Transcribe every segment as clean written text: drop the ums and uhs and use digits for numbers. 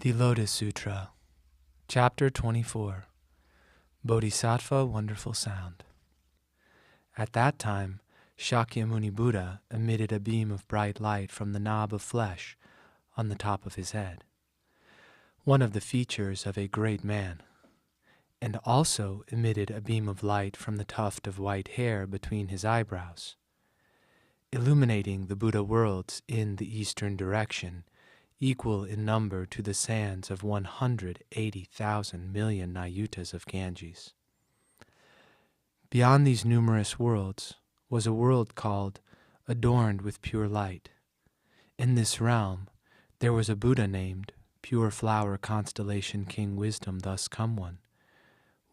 The Lotus Sutra, Chapter 24, Bodhisattva Wonderful Sound. At that time, Shakyamuni Buddha emitted a beam of bright light from the knob of flesh on the top of his head, one of the features of a great man, and also emitted a beam of light from the tuft of white hair between his eyebrows, illuminating the Buddha worlds in the eastern direction, equal in number to the sands of 180,000 million Nayutas of Ganges. Beyond these numerous worlds was a world called Adorned with Pure Light. In this realm there was a Buddha named Pure Flower Constellation King Wisdom Thus Come One,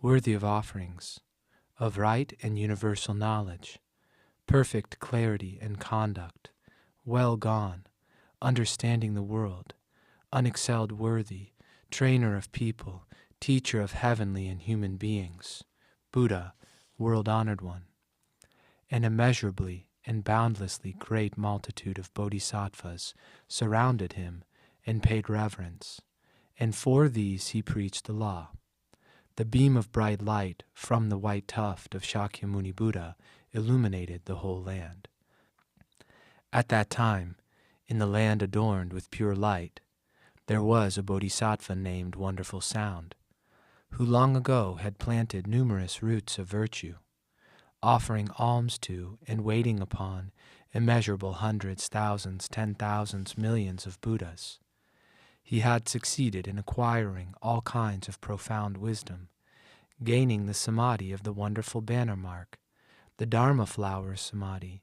worthy of offerings, of right and universal knowledge, perfect clarity and conduct, well gone, understanding the world, unexcelled worthy, trainer of people, teacher of heavenly and human beings, Buddha, world-honored one. An immeasurably and boundlessly great multitude of bodhisattvas surrounded him and paid reverence, and for these he preached the law. The beam of bright light from the white tuft of Shakyamuni Buddha illuminated the whole land. At that time, in the land adorned with pure light, there was a bodhisattva named Wonderful Sound, who long ago had planted numerous roots of virtue, offering alms to and waiting upon immeasurable hundreds, thousands, 10,000s, millions of Buddhas. He had succeeded in acquiring all kinds of profound wisdom, gaining the samadhi of the wonderful banner mark, the Dharma flower samadhi,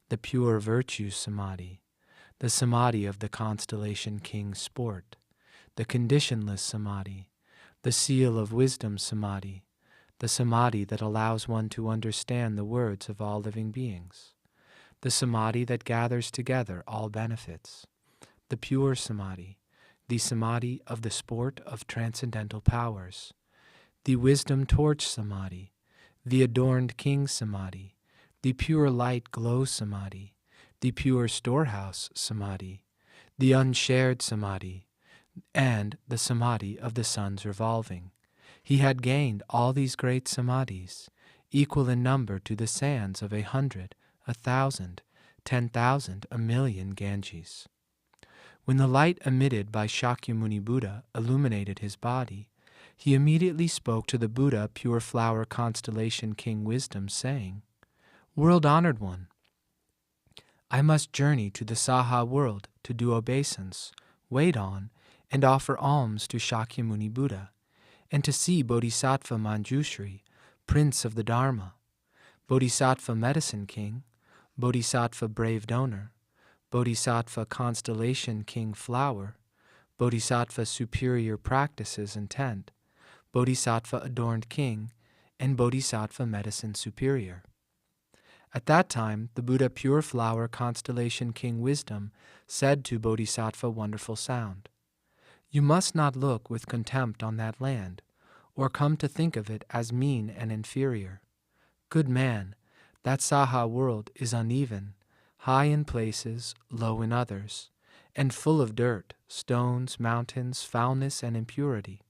the pure virtue samadhi, the samadhi of the constellation King Sport, the conditionless samadhi, the seal of wisdom samadhi, the samadhi that allows one to understand the words of all living beings, the samadhi that gathers together all benefits, the pure samadhi, the samadhi of the sport of transcendental powers, the wisdom torch samadhi, the adorned king samadhi, the pure light glow samadhi, the pure storehouse samadhi, the unshared samadhi, and the samadhi of the sun's revolving. He had gained all these great samadhis, equal in number to the sands of 100, 1,000, 10,000, a million Ganges. When the light emitted by Shakyamuni Buddha illuminated his body, he immediately spoke to the Buddha Pure Flower Constellation King Wisdom, saying, "World-honored one, I must journey to the Saha world to do obeisance, wait on, and offer alms to Shakyamuni Buddha, and to see Bodhisattva Manjushri, Prince of the Dharma, Bodhisattva Medicine King, Bodhisattva Brave Donor, Bodhisattva Constellation King Flower, Bodhisattva Superior Practices Intent, Bodhisattva Adorned King, and Bodhisattva Medicine Superior." At that time, the Buddha Pure Flower Constellation King Wisdom said to Bodhisattva Wonderful Sound, "You must not look with contempt on that land, or come to think of it as mean and inferior. Good man, that Saha world is uneven, high in places, low in others, and full of dirt, stones, mountains, foulness, and impurity.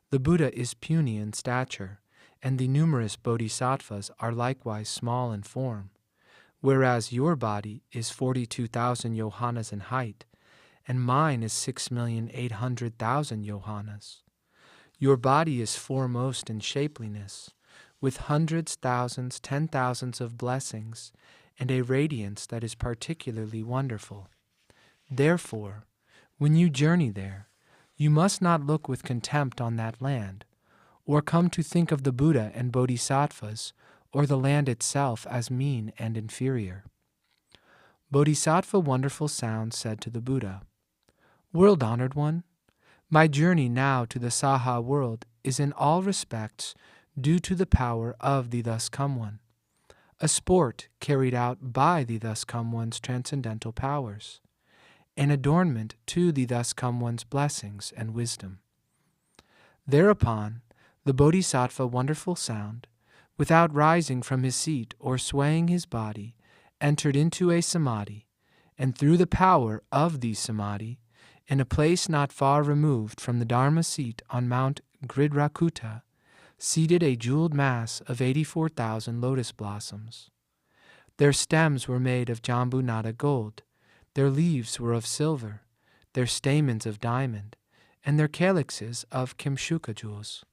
The Buddha is puny in stature, and the numerous bodhisattvas are likewise small in form, whereas your body is 42,000 yohanas in height, and mine is 6,800,000 yohanas. Your body is foremost in shapeliness, with hundreds, thousands, 10,000s of blessings, and a radiance that is particularly wonderful. Therefore, when you journey there, you must not look with contempt on that land, or come to think of the Buddha and bodhisattvas, or the land itself as mean and inferior." Bodhisattva Wonderful Sound said to the Buddha, "World-honored one, my journey now to the Saha world is in all respects due to the power of the Thus Come One, a sport carried out by the Thus Come One's transcendental powers, an adornment to the Thus Come One's blessings and wisdom." Thereupon, the Bodhisattva Wonderful Sound, without rising from his seat or swaying his body, entered into a samadhi, and through the power of the samadhi, in a place not far removed from the Dharma seat on Mount Gridrakutta, seated a jeweled mass of 84,000 lotus blossoms. Their stems were made of jambunada gold, their leaves were of silver, their stamens of diamond, and their calyxes of kimshuka jewels.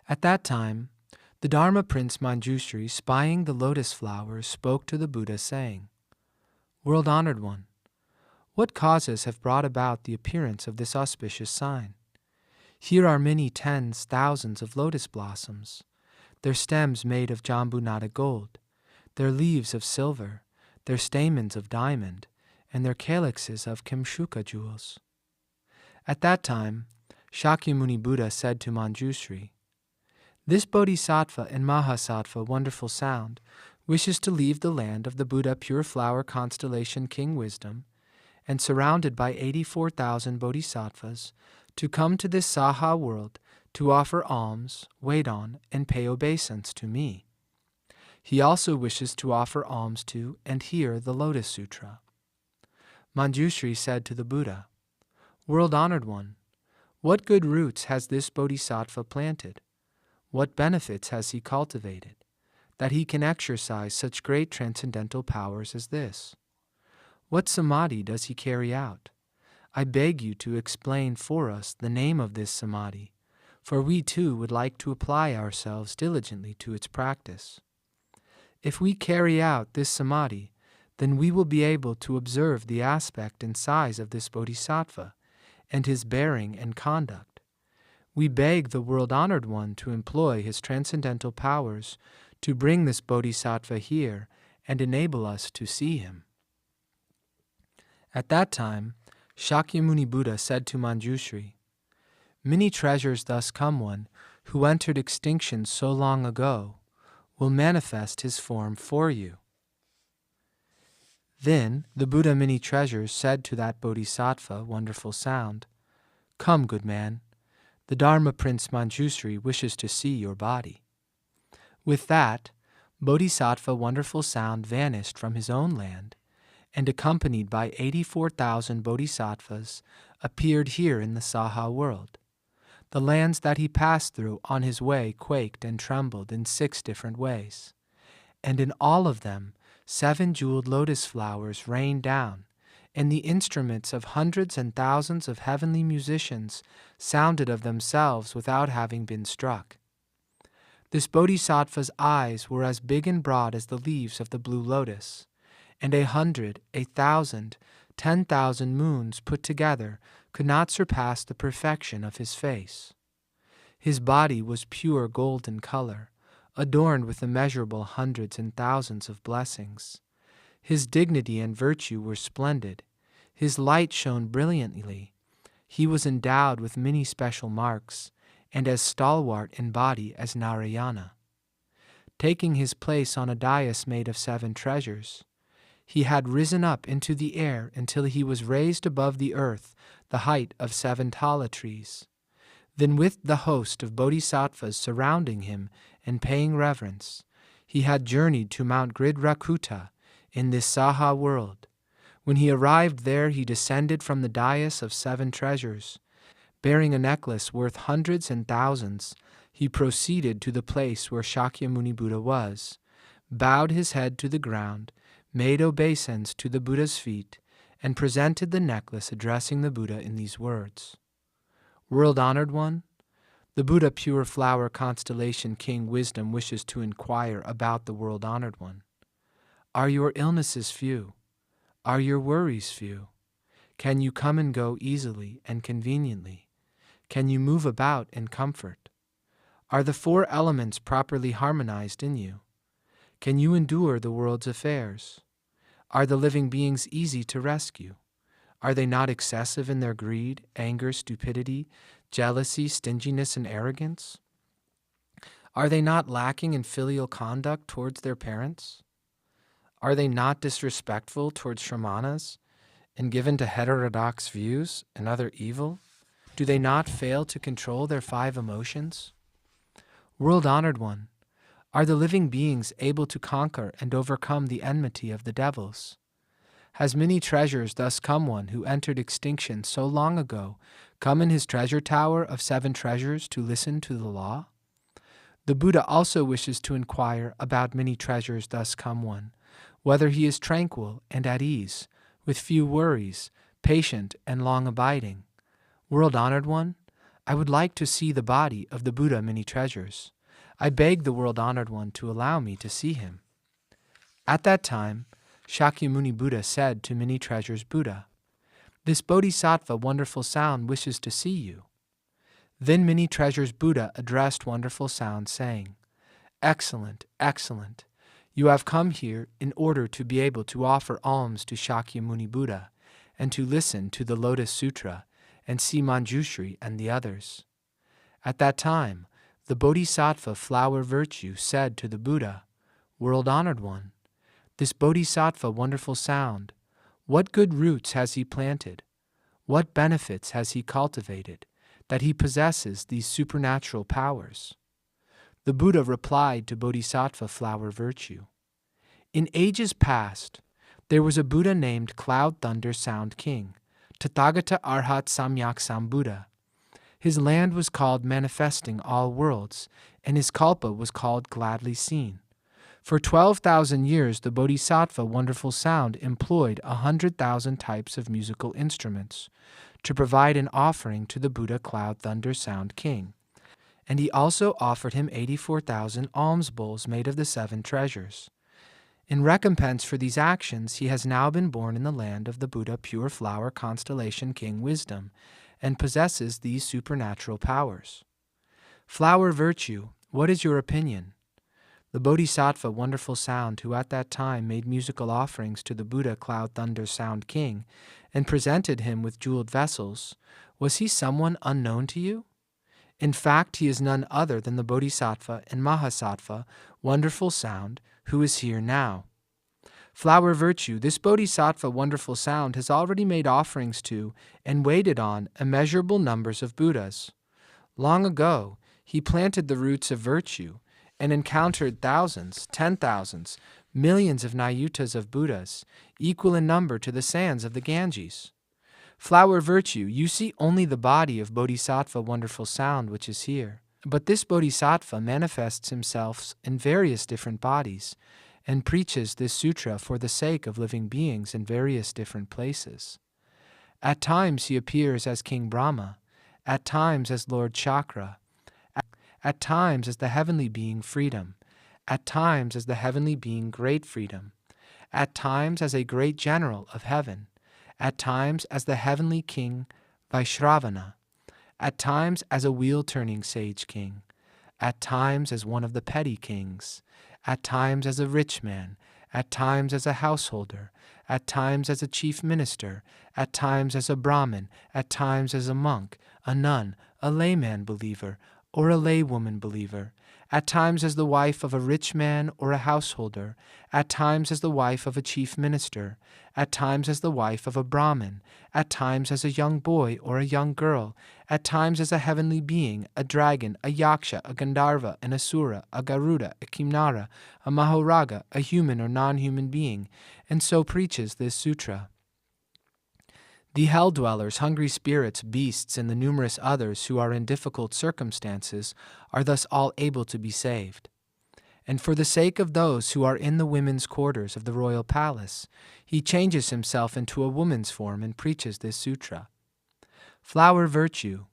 At that time, the Dharma Prince Manjushri, spying the lotus flowers, spoke to the Buddha, saying, "World-honored one, what causes have brought about the appearance of this auspicious sign? Here are many tens, thousands of lotus blossoms, their stems made of jambunada gold, their leaves of silver, their stamens of diamond, and their calyxes of kimshuka jewels." At that time, Shakyamuni Buddha said to Manjushri, "This Bodhisattva and Mahasattva wonderful sound wishes to leave the land of the Buddha pure flower constellation King Wisdom, and surrounded by 84,000 bodhisattvas, to come to this Saha world to offer alms, wait on, and pay obeisance to me. He also wishes to offer alms to and hear the Lotus Sutra." Manjushri said to the Buddha, "World-honored one, what good roots has this bodhisattva planted? What benefits has he cultivated, that he can exercise such great transcendental powers as this? What samadhi does he carry out? I beg you to explain for us the name of this samadhi, for we too would like to apply ourselves diligently to its practice. If we carry out this samadhi, then we will be able to observe the aspect and size of this bodhisattva, and his bearing and conduct. We beg the world-honored one to employ his transcendental powers to bring this bodhisattva here and enable us to see him." At that time, Shakyamuni Buddha said to Manjushri, "Many treasures thus come one who entered extinction so long ago will manifest his form for you." Then the Buddha Many Treasures said to that bodhisattva wonderful sound, "Come, good man, the Dharma Prince Manjushri wishes to see your body." With that, Bodhisattva Wonderful Sound vanished from his own land, and accompanied by 84,000 bodhisattvas appeared here in the Saha world. The lands that he passed through on his way quaked and trembled in 6 different ways, and in all of them 7 jeweled lotus flowers rained down, and the instruments of hundreds and thousands of heavenly musicians sounded of themselves without having been struck. This bodhisattva's eyes were as big and broad as the leaves of the blue lotus, and 100, 1,000, 10,000 moons put together could not surpass the perfection of his face. His body was pure golden color, adorned with immeasurable hundreds and thousands of blessings. His dignity and virtue were splendid. His light shone brilliantly. He was endowed with many special marks, and as stalwart in body as Narayana. Taking his place on a dais made of 7 treasures, he had risen up into the air until he was raised above the earth the height of 7 tala trees. Then with the host of bodhisattvas surrounding him and paying reverence, he had journeyed to Mount Gridrakutta in this Saha world. When he arrived there, he descended from the dais of 7 treasures. Bearing a necklace worth hundreds and thousands, he proceeded to the place where Shakyamuni Buddha was, bowed his head to the ground, made obeisance to the Buddha's feet, and presented the necklace, addressing the Buddha in these words: "World-honored one, the Buddha Pure Flower Constellation King Wisdom wishes to inquire about the world-honored one. Are your illnesses few? Are your worries few? Can you come and go easily and conveniently? Can you move about in comfort? Are the 4 elements properly harmonized in you? Can you endure the world's affairs? Are the living beings easy to rescue? Are they not excessive in their greed, anger, stupidity, jealousy, stinginess, and arrogance? Are they not lacking in filial conduct towards their parents? Are they not disrespectful towards shramanas and given to heterodox views and other evil? Do they not fail to control their 5 emotions? World-honored one, are the living beings able to conquer and overcome the enmity of the devils? Has many treasures thus come one who entered extinction so long ago, come in his treasure tower of 7 treasures to listen to the law? The Buddha also wishes to inquire about many treasures thus come one, whether he is tranquil and at ease, with few worries, patient and long abiding. World-honored one, I would like to see the body of the Buddha many treasures. I beg the world-honored one to allow me to see him. At that time, Shakyamuni Buddha said to many treasures Buddha, This Bodhisattva Wonderful Sound wishes to see you. Then many treasures Buddha addressed Wonderful Sound, saying, Excellent, excellent. You have come here in order to be able to offer alms to Shakyamuni Buddha and to listen to the Lotus Sutra and see Manjushri and the others. At that time, the Bodhisattva Flower Virtue said to the Buddha, World-honored one, this Bodhisattva Wonderful Sound, what good roots has he planted? What benefits has he cultivated, that he possesses these supernatural powers? The Buddha replied to Bodhisattva Flower Virtue, In ages past, there was a Buddha named Cloud Thunder Sound King, Tathagata Arhat Samyak Sambuddha. His land was called Manifesting All Worlds, and his kalpa was called Gladly Seen. For 12,000 years, the Bodhisattva Wonderful Sound employed 100,000 types of musical instruments to provide an offering to the Buddha Cloud Thunder Sound King. And he also offered him 84,000 alms bowls made of the 7 treasures. In recompense for these actions, he has now been born in the land of the Buddha Pure Flower Constellation King Wisdom, and possesses these supernatural powers. Flower Virtue, what is your opinion? The Bodhisattva Wonderful Sound, who at that time made musical offerings to the Buddha Cloud Thunder Sound King, and presented him with jeweled vessels, was he someone unknown to you? In fact, he is none other than the Bodhisattva and Mahasattva Wonderful Sound, who is here now. Flower Virtue, this Bodhisattva Wonderful Sound has already made offerings to and waited on immeasurable numbers of Buddhas. Long ago, he planted the roots of virtue and encountered thousands, 10,000s, millions of Nayutas of Buddhas, equal in number to the sands of the Ganges. Flower Virtue, you see only the body of Bodhisattva Wonderful Sound which is here. But this Bodhisattva manifests himself in various different bodies and preaches this sutra for the sake of living beings in various different places. At times he appears as King Brahma, at times as Lord Chakra, at times as the heavenly being Freedom, at times as the heavenly being Great Freedom, at times as a great general of heaven, at times as the heavenly king Vaishravana, at times as a wheel-turning sage king, at times as one of the petty kings, at times as a rich man, at times as a householder, at times as a chief minister, at times as a Brahmin, at times as a monk, a nun, a layman believer, or a laywoman believer, at times as the wife of a rich man or a householder, at times as the wife of a chief minister, at times as the wife of a Brahmin, at times as a young boy or a young girl, at times as a heavenly being, a dragon, a yaksha, a gandharva, an asura, a garuda, a kimnara, a mahoraga, a human or non-human being, and so preaches this sutra. The hell-dwellers, hungry spirits, beasts, and the numerous others who are in difficult circumstances are thus all able to be saved. And for the sake of those who are in the women's quarters of the royal palace, he changes himself into a woman's form and preaches this sutra. Flower Virtue,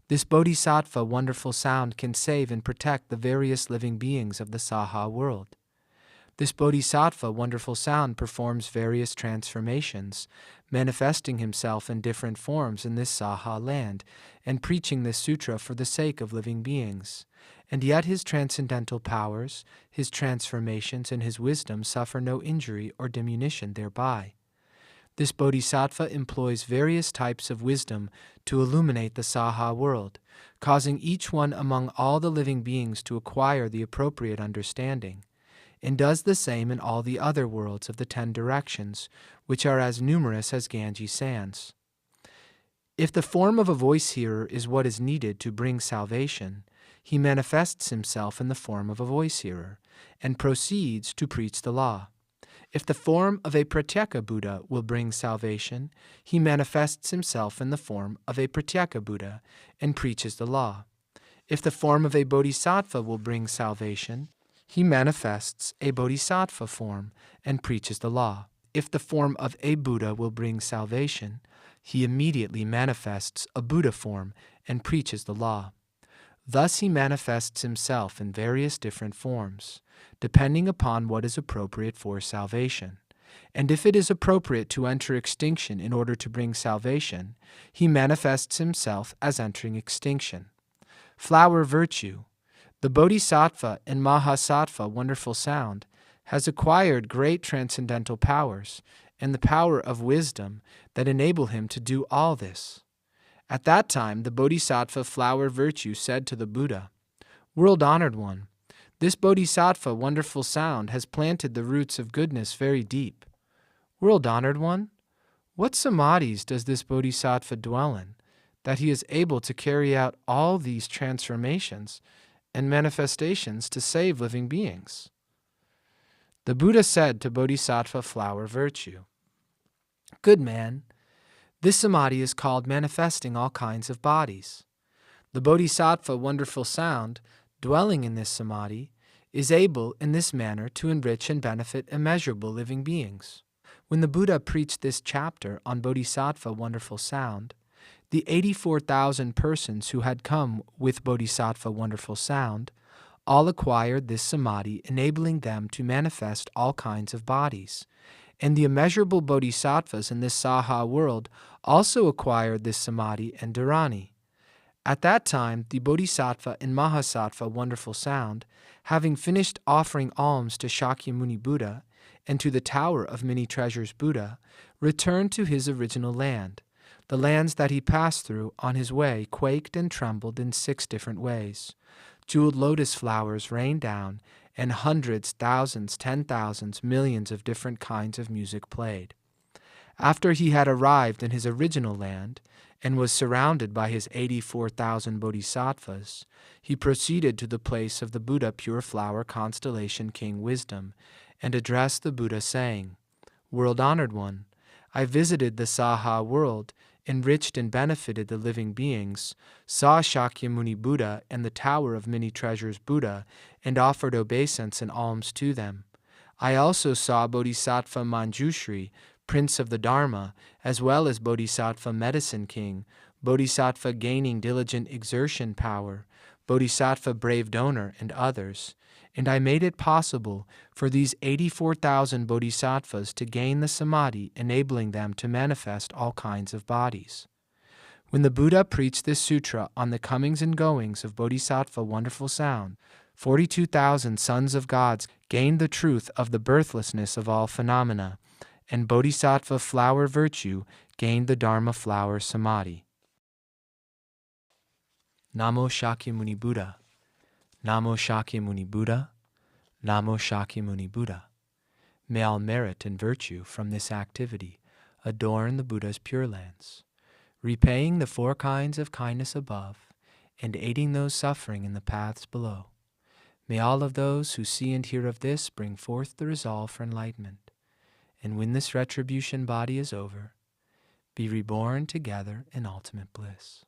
this Bodhisattva Wonderful Sound can save and protect the various living beings of the Saha world. This Bodhisattva Wonderful Sound performs various transformations, manifesting himself in different forms in this Saha land, and preaching this sutra for the sake of living beings. And yet his transcendental powers, his transformations, and his wisdom suffer no injury or diminution thereby. This Bodhisattva employs various types of wisdom to illuminate the Saha world, causing each one among all the living beings to acquire the appropriate understanding, and does the same in all the other worlds of the 10 directions, which are as numerous as Ganges sands. If the form of a voice-hearer is what is needed to bring salvation, he manifests himself in the form of a voice-hearer, and proceeds to preach the law. If the form of a Pratyeka Buddha will bring salvation, he manifests himself in the form of a Pratyeka Buddha and preaches the law. If the form of a Bodhisattva will bring salvation, he manifests a Bodhisattva form and preaches the law. If the form of a Buddha will bring salvation, he immediately manifests a Buddha form and preaches the law. Thus he manifests himself in various different forms, depending upon what is appropriate for salvation. And if it is appropriate to enter extinction in order to bring salvation, he manifests himself as entering extinction. Flower virtue. The Bodhisattva and Mahasattva wonderful sound has acquired great transcendental powers and the power of wisdom that enable him to do all this. At that time, the Bodhisattva flower virtue said to the Buddha, "World-honored one, this Bodhisattva wonderful sound has planted the roots of goodness very deep. World-honored one, what samadhis does this Bodhisattva dwell in, that he is able to carry out all these transformations and manifestations to save living beings?" The Buddha said to Bodhisattva flower virtue, "Good man, this samadhi is called manifesting all kinds of bodies. The Bodhisattva wonderful sound, dwelling in this samadhi, is able in this manner to enrich and benefit immeasurable living beings." When the Buddha preached this chapter on Bodhisattva wonderful sound, the 84,000 persons who had come with Bodhisattva wonderful sound all acquired this samadhi, enabling them to manifest all kinds of bodies. And the immeasurable bodhisattvas in this Saha world also acquired this samadhi and dharani. At that time, the Bodhisattva and Mahasattva wonderful sound, having finished offering alms to Shakyamuni Buddha and to the Tower of Many Treasures Buddha, returned to his original land. The lands that he passed through on his way quaked and trembled in 6 different ways. Jeweled lotus flowers rained down, and hundreds, thousands, 10,000s, millions of different kinds of music played. After he had arrived in his original land and was surrounded by his 84,000 bodhisattvas, he proceeded to the place of the Buddha Pure Flower Constellation King Wisdom and addressed the Buddha saying, "World-honored one, I visited the Saha world, enriched and benefited the living beings, saw Shakyamuni Buddha and the Tower of Many Treasures Buddha, and offered obeisance and alms to them. I also saw Bodhisattva Manjushri, Prince of the Dharma, as well as Bodhisattva Medicine King, Bodhisattva Gaining Diligent Exertion Power, Bodhisattva Brave Donor, and others. And I made it possible for these 84,000 bodhisattvas to gain the samadhi, enabling them to manifest all kinds of bodies." When the Buddha preached this sutra on the comings and goings of Bodhisattva wonderful sound, 42,000 sons of gods gained the truth of the birthlessness of all phenomena, and Bodhisattva flower virtue gained the Dharma flower samadhi. Namo Shakyamuni Buddha. Namo Shakyamuni Buddha, Namo Shakyamuni Buddha. May all merit and virtue from this activity adorn the Buddha's Pure Lands, repaying the 4 kinds of kindness above and aiding those suffering in the paths below. May all of those who see and hear of this bring forth the resolve for enlightenment, and when this retribution body is over, be reborn together in ultimate bliss.